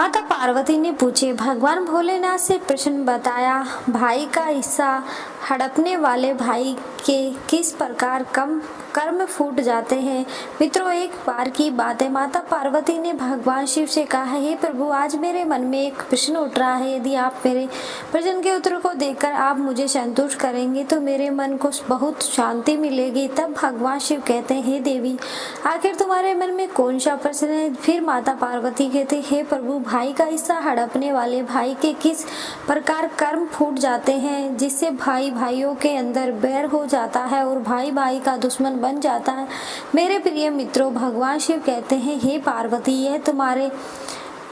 माता पार्वती ने पूछे, भगवान भोलेनाथ से प्रश्न बताया, भाई का हिस्सा हड़पने वाले भाई के किस प्रकार कम कर्म फूट जाते हैं। मित्रों, एक बार की बात है, माता पार्वती ने भगवान शिव से कहा, हे प्रभु, आज मेरे मन में एक प्रश्न उठ रहा है। यदि आप मेरे प्रश्न के उत्तर को देखकर आप मुझे संतुष्ट करेंगे तो मेरे मन को बहुत शांति मिलेगी। तब भगवान शिव कहते हैं, हे देवी, आखिर तुम्हारे मन में कौन सा प्रश्न है। फिर माता पार्वती कहते, हे प्रभु, भाई का हिस्सा हड़पने वाले भाई के किस प्रकार कर्म फूट जाते हैं, जिससे भाई भाइयों के अंदर बैर हो जाता है और भाई भाई का दुश्मन बन जाता है। मेरे प्रिय मित्रों, भगवान शिव कहते हैं, हे पार्वती, यह तुम्हारे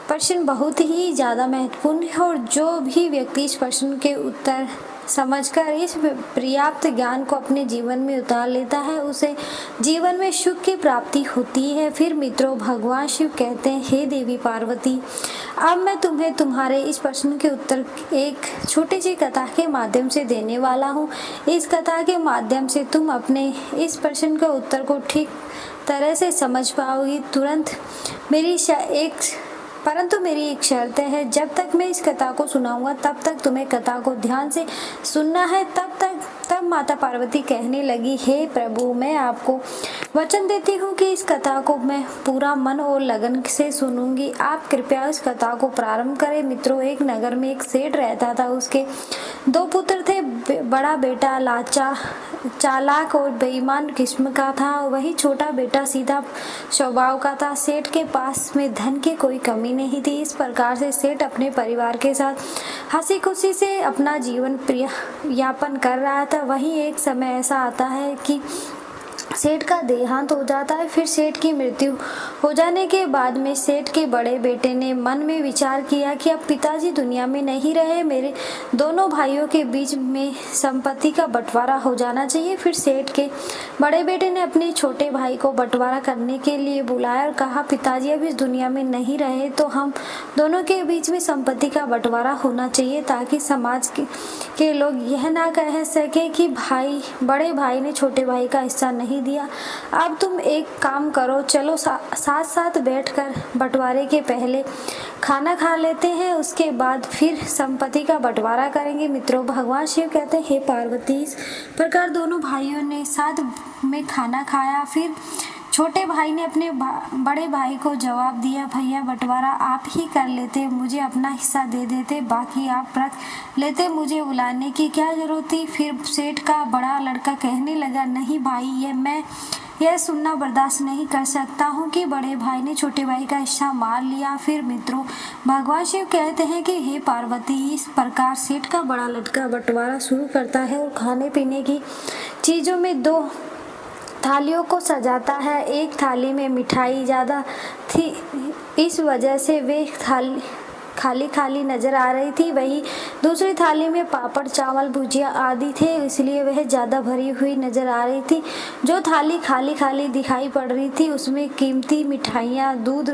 प्रश्न बहुत ही ज़्यादा महत्वपूर्ण है और जो भी व्यक्ति इस प्रश्न के उत्तर समझकर इस पर्याप्त ज्ञान को अपने जीवन में उतार लेता है, उसे जीवन में सुख की प्राप्ति होती है। फिर मित्रों, भगवान शिव कहते हैं, हे देवी पार्वती, अब मैं तुम्हें तुम्हारे इस प्रश्न के उत्तर एक छोटी सी कथा के माध्यम से देने वाला हूँ। इस कथा के माध्यम से तुम अपने इस प्रश्न के उत्तर को ठीक तरह से समझ पाओगी तुरंत। परंतु मेरी एक शर्त है, जब तक मैं इस कथा को सुनाऊंगा तब तक तुम्हें कथा को ध्यान से सुनना है। तब माता पार्वती कहने लगी, हे प्रभु, मैं आपको वचन देती हूँ कि इस कथा को मैं पूरा मन और लगन से सुनूंगी। आप कृपया इस कथा को प्रारंभ करें। मित्रों, एक नगर में एक सेठ रहता था। उसके दो पुत्र थे। बड़ा बेटा चालाक और बेईमान किस्म का था, वही छोटा बेटा सीधा स्वभाव का था। सेठ के पास में धन की कोई कमी नहीं थी। इस प्रकार से सेठ अपने परिवार के साथ हंसी खुशी से अपना जीवन यापन कर रहा था। वहीं एक समय ऐसा आता है कि सेठ का देहांत हो जाता है। फिर सेठ की मृत्यु हो जाने के बाद में सेठ के बड़े बेटे ने मन में विचार किया कि अब पिताजी दुनिया में नहीं रहे, मेरे दोनों भाइयों के बीच में संपत्ति का बंटवारा हो जाना चाहिए। फिर सेठ के बड़े बेटे ने अपने छोटे भाई को बंटवारा करने के लिए बुलाया और कहा, पिताजी अब इस दुनिया में नहीं रहे तो हम दोनों के बीच में संपत्ति का बंटवारा होना चाहिए, ताकि समाज के लोग यह ना कह सके कि बड़े भाई ने छोटे भाई का हिस्सा नहीं दिया। अब तुम एक काम करो, चलो साथ साथ बैठकर बंटवारे के पहले खाना खा लेते हैं, उसके बाद फिर संपत्ति का बंटवारा करेंगे। मित्रों, भगवान शिव कहते हैं, हे पार्वती, इस प्रकार दोनों भाइयों ने साथ में खाना खाया। फिर छोटे भाई ने अपने बड़े भाई को जवाब दिया, भैया, बंटवारा आप ही कर लेते, मुझे अपना हिस्सा दे देते, बाकी आप रख लेते, मुझे बुलाने की क्या जरूरत थी। फिर सेठ का बड़ा लड़का कहने लगा, नहीं भाई, मैं यह सुनना बर्दाश्त नहीं कर सकता हूँ कि बड़े भाई ने छोटे भाई का हिस्सा मार लिया। फिर मित्रों, भगवान शिव कहते हैं कि हे पार्वती, इस प्रकार सेठ का बड़ा लड़का बंटवारा शुरू करता है और खाने पीने की चीज़ों में दो थालियों को सजाता है। एक थाली में मिठाई ज़्यादा थी, इस वजह से वे थाली खाली नजर आ रही थी। वही दूसरी थाली में पापड़, चावल, भुजिया आदि थे, इसलिए वह ज़्यादा भरी हुई नजर आ रही थी। जो थाली खाली दिखाई पड़ रही थी उसमें कीमती मिठाइयाँ, दूध,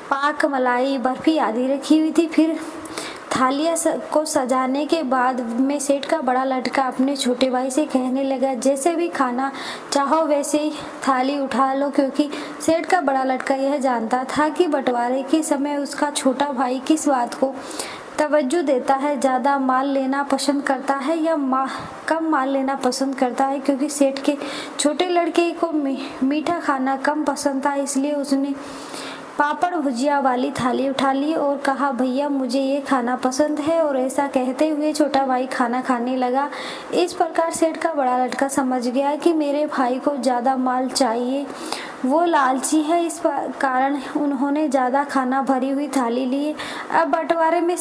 पाक, मलाई, बर्फी आदि रखी हुई थी। फिर थालियाँ को सजाने के बाद में सेठ का बड़ा लड़का अपने छोटे भाई से कहने लगा, जैसे भी खाना चाहो वैसे ही थाली उठा लो, क्योंकि सेठ का बड़ा लड़का यह जानता था कि बंटवारे के समय उसका छोटा भाई किस बात को तवज्जो देता है, ज़्यादा माल लेना पसंद करता है या कम माल लेना पसंद करता है। क्योंकि सेठ के छोटे लड़के को मीठा खाना कम पसंद था, इसलिए उसने पापड़ भुजिया वाली थाली उठा ली और कहा, भैया, मुझे ये खाना पसंद है। और ऐसा कहते हुए छोटा भाई खाना खाने लगा। इस प्रकार सेठ का बड़ा लड़का समझ गया कि मेरे भाई को ज़्यादा माल चाहिए, वो लालची है, इस कारण उन्होंने ज़्यादा खाना भरी हुई थाली ली। अब बंटवारे में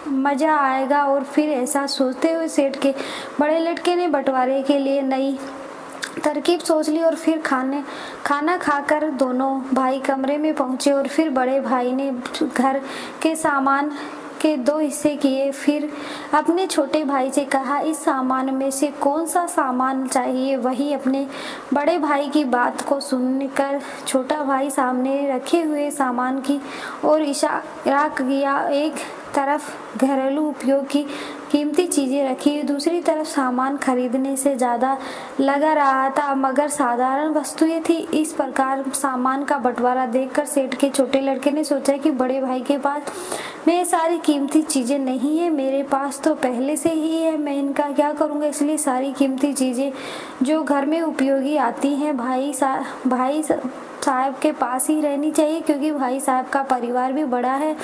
मज़ा आएगा। और फिर ऐसा सोचते हुए सेठ के बड़े लड़के ने बंटवारे के लिए नई तरकीब सोच ली और फिर खाना खाकर दोनों भाई कमरे में पहुंचे और फिर बड़े भाई ने घर के सामान के दो हिस्से किए। फिर अपने छोटे भाई से कहा, इस सामान में से कौन सा सामान चाहिए। वही अपने बड़े भाई की बात को सुनकर छोटा भाई सामने रखे हुए सामान की ओर इशारा किया। एक तरफ घरेलू उपयोग की कीमती चीजें रखी, दूसरी तरफ सामान खरीदने से ज्यादा लगा रहा था मगर साधारण वस्तुएं थी। इस प्रकार सामान का बंटवारा देखकर सेठ के छोटे लड़के ने सोचा कि बड़े भाई के पास में ये सारी कीमती चीजें नहीं है, मेरे पास तो पहले से ही है, मैं इनका क्या करूंगा। इसलिए सारी कीमती चीजें जो घर में उपयोगी आती हैं भाई साहब के पास ही रहनी चाहिए, क्योंकि भाई साहब का परिवार भी बड़ा है।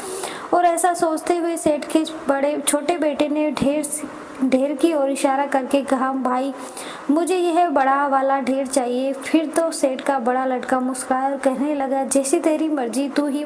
और ऐसा सोचते हुए सेठ के छोटे बेटे ने ढेर की ओर इशारा करके कहा, भाई मुझे यह बड़ा वाला ढेर चाहिए। फिर तो सेठ का बड़ा लड़का मुस्कुराया और कहने लगा, जैसी तेरी मर्जी, तू ही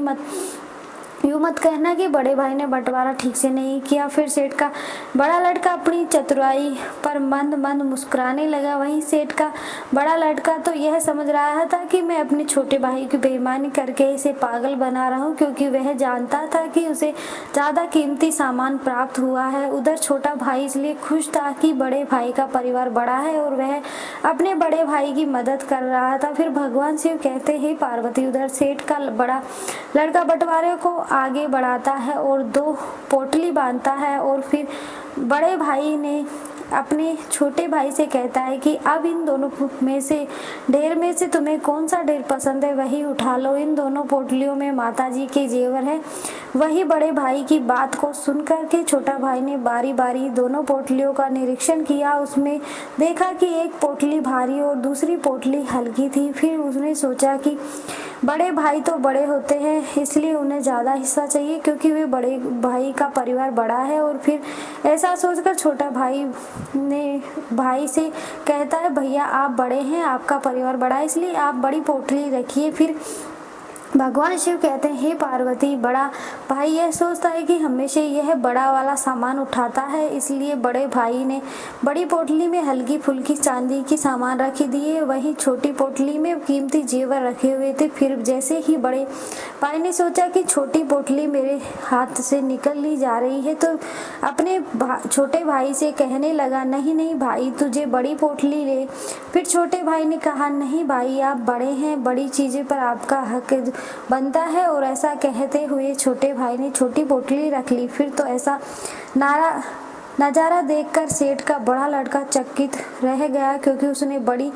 यूं मत कहना कि बड़े भाई ने बंटवारा ठीक से नहीं किया। फिर सेठ का बड़ा लड़का अपनी चतुराई पर मंद मंद मुस्कुराने लगा। वहीं सेठ का बड़ा लड़का तो यह समझ रहा था कि मैं अपने छोटे भाई की बेईमानी करके इसे पागल बना रहा हूँ, क्योंकि वह जानता था कि उसे ज्यादा कीमती सामान प्राप्त हुआ है। उधर छोटा भाई इसलिए खुश था कि बड़े भाई का परिवार बड़ा है और वह अपने बड़े भाई की मदद कर रहा था। फिर भगवान शिव कहते हैं, पार्वती, उधर सेठ का बड़ा लड़का बंटवारे को आगे बढ़ाता है और 2 पोटली बांधता है और फिर बड़े भाई ने अपने छोटे भाई से कहता है कि अब इन दोनों ढेर में से तुम्हें कौन सा ढेर पसंद है वही उठा लो। इन दोनों पोटलियों में माताजी के जेवर है। वही बड़े भाई की बात को सुनकर के छोटा भाई ने बारी बारी दोनों पोटलियों का निरीक्षण किया। उसमें देखा कि एक पोटली भारी और दूसरी पोटली हल्की थी। फिर उसने सोचा कि बड़े भाई तो बड़े होते हैं, इसलिए उन्हें ज़्यादा हिस्सा चाहिए, क्योंकि वे बड़े भाई का परिवार बड़ा है। और फिर ऐसा सोचकर छोटा भाई ने भाई से कहता है, भैया आप बड़े हैं, आपका परिवार बड़ा है, इसलिए आप बड़ी पोटली रखिए। फिर भगवान शिव कहते हैं, हे पार्वती, बड़ा भाई यह सोचता है कि हमेशा यह बड़ा वाला सामान उठाता है, इसलिए बड़े भाई ने बड़ी पोटली में हल्की फुल्की चांदी की सामान रखी दिए, वहीं छोटी पोटली में कीमती जेवर रखे हुए थे। फिर जैसे ही बड़े भाई ने सोचा कि छोटी पोटली मेरे हाथ से निकल ली जा रही है, तो अपने छोटे भाई से कहने लगा, नहीं नहीं भाई, तुझे बड़ी पोटली ले। फिर छोटे भाई ने कहा, नहीं भाई, आप बड़े हैं, बड़ी चीजें पर आपका हक बनता है। और ऐसा कहते हुए छोटे भाई ने छोटी पोटली रख ली। फिर तो ऐसा नज़ारा देखकर सेठ का बड़ा लड़का चकित रह गया, क्योंकि उसने बड़ी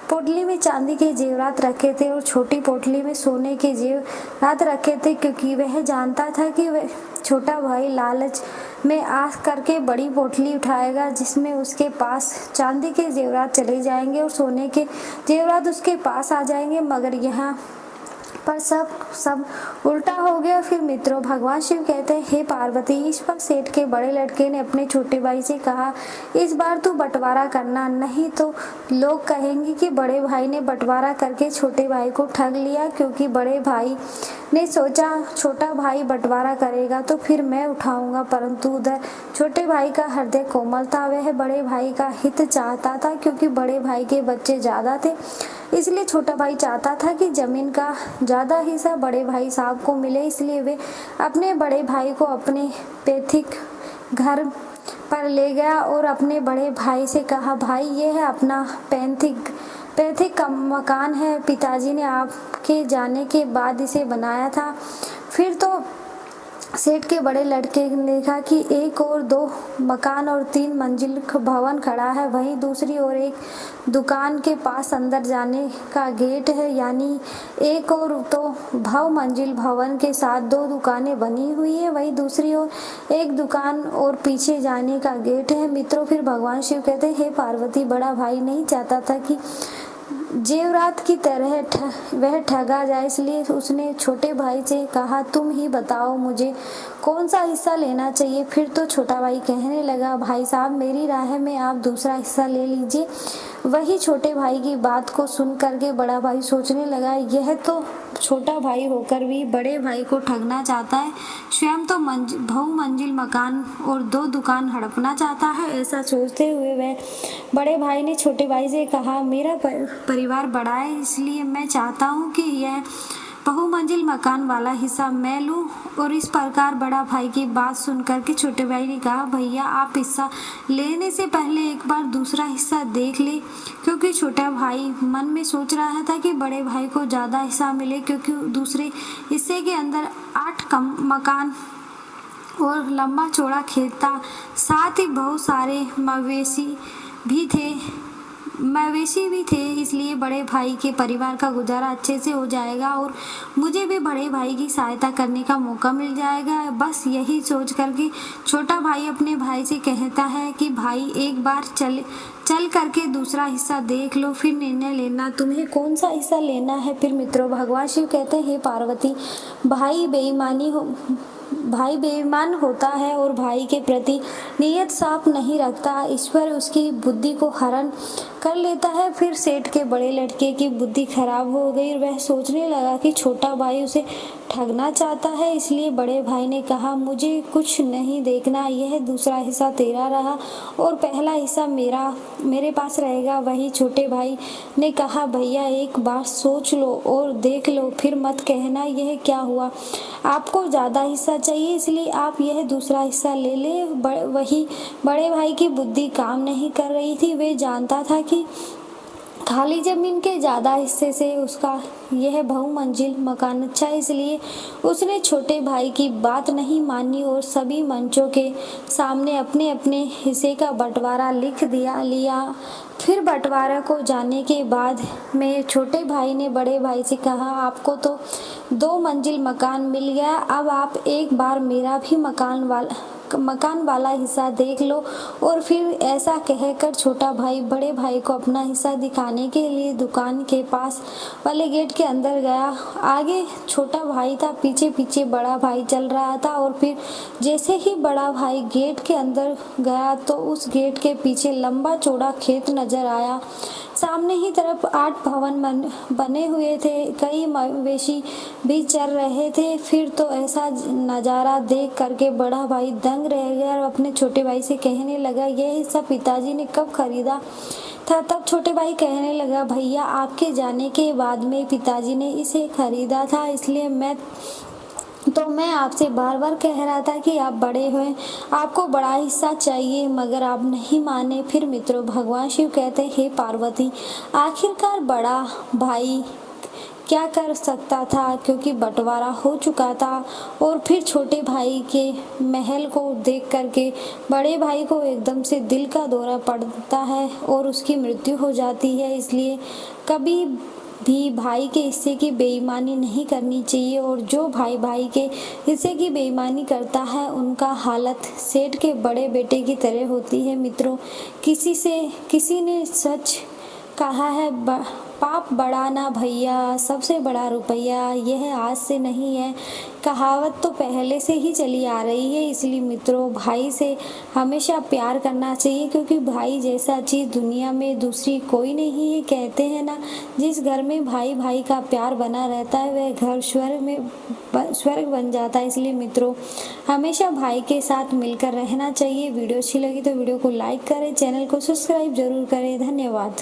पोटली में चांदी के जेवरात रखे थे और छोटी पोटली में सोने के जेवरात रखे थे, क्योंकि वह जानता था कि वह छोटा भाई लालच में आस करके बड़ी पोटली उठाएगा, जिसमें उसके पास चांदी के जेवरात चले जाएंगे और सोने के जेवरात उसके पास आ जाएंगे। मगर यहाँ पर सब उल्टा हो गया। फिर मित्रों, भगवान शिव कहते हैं, हे पार्वती, इस पर सेठ के बड़े लड़के ने अपने छोटे भाई से कहा, इस बार तू बंटवारा करना, नहीं तो लोग कहेंगे कि बड़े भाई ने बंटवारा करके छोटे भाई को ठग लिया। क्योंकि बड़े भाई ने सोचा छोटा भाई बंटवारा करेगा तो फिर मैं उठाऊंगा, परंतु उधर छोटे भाई का हृदय कोमल था, वह बड़े भाई का हित चाहता था, क्योंकि बड़े भाई के बच्चे ज्यादा थे। इसलिए छोटा भाई चाहता था कि जमीन का ज़्यादा हिस्सा बड़े भाई साहब को मिले। इसलिए वे अपने बड़े भाई को अपने पैतृक घर पर ले गया और अपने बड़े भाई से कहा, भाई ये है अपना पैतृक मकान है, पिताजी ने आपके जाने के बाद इसे बनाया था। फिर तो सेठ के बड़े लड़के ने देखा कि एक और 2 मकान और 3 मंजिल भवन खड़ा है, वहीं दूसरी ओर एक दुकान के पास अंदर जाने का गेट है, यानी एक और तो भव मंजिल भवन के साथ 2 दुकानें बनी हुई है, वहीं दूसरी ओर एक दुकान और पीछे जाने का गेट है। मित्रों, फिर भगवान शिव कहते हैं, हे पार्वती, बड़ा भाई नहीं चाहता था कि जेवरात की तरह वह ठगा जाए, इसलिए उसने छोटे भाई से कहा, तुम ही बताओ मुझे कौन सा हिस्सा लेना चाहिए। फिर तो छोटा भाई कहने लगा, भाई साहब, मेरी राय में आप दूसरा हिस्सा ले लीजिए। वही छोटे भाई की बात को सुन करके बड़ा भाई सोचने लगा, यह तो छोटा भाई होकर भी बड़े भाई को ठगना चाहता है, स्वयं तो बहुमंजिल मकान और 2 दुकान हड़पना चाहता है। ऐसा सोचते हुए वह बड़े भाई ने छोटे भाई से कहा, मेरा परिवार बड़ा है, इसलिए मैं चाहता हूँ कि यह बहुमंजिल मकान वाला हिस्सा मैं लूं। और इस प्रकार बड़ा भाई की बात सुनकर के छोटे भाई ने कहा, भैया आप हिस्सा लेने से पहले एक बार दूसरा हिस्सा देख ले, क्योंकि छोटा भाई मन में सोच रहा था कि बड़े भाई को ज़्यादा हिस्सा मिले, क्योंकि दूसरे हिस्से के अंदर 8 कम मकान और लंबा चौड़ा खेत था। साथ ही बहुत सारे मवेशी भी थे, इसलिए बड़े भाई के परिवार का गुजारा अच्छे से हो जाएगा और मुझे भी बड़े भाई की सहायता करने का मौका मिल जाएगा। बस यही सोच करके छोटा भाई अपने भाई से कहता है कि भाई एक बार चल करके दूसरा हिस्सा देख लो, फिर निर्णय लेना तुम्हें कौन सा हिस्सा लेना है। फिर मित्रों, भगवान शिव कहते हैं, हे पार्वती, भाई बेईमान होता है और भाई के प्रति नीयत साफ नहीं रखता। ईश्वर उसकी बुद्धि को हरण कर लेता है। फिर सेठ के बड़े लड़के की बुद्धि खराब हो गई। वह सोचने लगा कि छोटा भाई उसे ठगना चाहता है, इसलिए बड़े भाई ने कहा, मुझे कुछ नहीं देखना, यह दूसरा हिस्सा तेरा रहा और पहला हिस्सा मेरे पास रहेगा। वही छोटे भाई ने कहा, भैया एक बार सोच लो और देख लो, फिर मत कहना यह क्या हुआ। आपको ज़्यादा हिस्सा चाहिए, इसलिए आप यह दूसरा हिस्सा ले ले। वही बड़े भाई की बुद्धि काम नहीं कर रही थी। वे जानता था कि खाली जमीन के ज़्यादा हिस्से से उसका यह बहुमंजिल मकान अच्छा है, इसलिए उसने छोटे भाई की बात नहीं मानी और सभी मंचों के सामने अपने अपने हिस्से का बंटवारा लिया। फिर बंटवारा को जाने के बाद में छोटे भाई ने बड़े भाई से कहा, आपको तो 2 मंजिल मकान मिल गया, अब आप एक बार मेरा भी मकान वाला हिस्सा देख लो। और फिर ऐसा कहकर छोटा भाई बड़े भाई को अपना हिस्सा दिखाने के लिए दुकान के पास वाले गेट के अंदर गया। आगे छोटा भाई था, पीछे पीछे बड़ा भाई चल रहा था और फिर जैसे ही बड़ा भाई गेट के अंदर गया तो उस गेट के पीछे लंबा चौड़ा खेत नजर आया। सामने ही तरफ 8 भवन बने हुए थे, कई मवेशी भी चर रहे थे। फिर तो ऐसा नज़ारा देख करके बड़ा भाई दंग रह गया और अपने छोटे भाई से कहने लगा, यह हिस्सा पिताजी ने कब खरीदा था। तब छोटे भाई कहने लगा, भैया आपके जाने के बाद में पिताजी ने इसे खरीदा था, इसलिए मैं आपसे बार बार कह रहा था कि आप बड़े हुए, आपको बड़ा हिस्सा चाहिए, मगर आप नहीं माने। फिर मित्रों, भगवान शिव कहते हैं, हे पार्वती, आखिरकार बड़ा भाई क्या कर सकता था, क्योंकि बंटवारा हो चुका था। और फिर छोटे भाई के महल को देख करके बड़े भाई को एकदम से दिल का दौरा पड़ता है और उसकी मृत्यु हो जाती है। इसलिए कभी भी भाई के हिस्से की बेईमानी नहीं करनी चाहिए और जो भाई के हिस्से की बेईमानी करता है उनका हालत सेठ के बड़े बेटे की तरह होती है। मित्रों, किसी ने सच कहा है, पाप बड़ा ना भैया, सबसे बड़ा रुपया, यह आज से नहीं है, कहावत तो पहले से ही चली आ रही है। इसलिए मित्रों, भाई से हमेशा प्यार करना चाहिए, क्योंकि भाई जैसा चीज़ दुनिया में दूसरी कोई नहीं है। कहते हैं ना, जिस घर में भाई का प्यार बना रहता है वह घर स्वर्ग बन जाता है। इसलिए मित्रों, हमेशा भाई के साथ मिलकर रहना चाहिए। वीडियो अच्छी लगी तो वीडियो को लाइक करें, चैनल को सब्सक्राइब जरूर करें। धन्यवाद।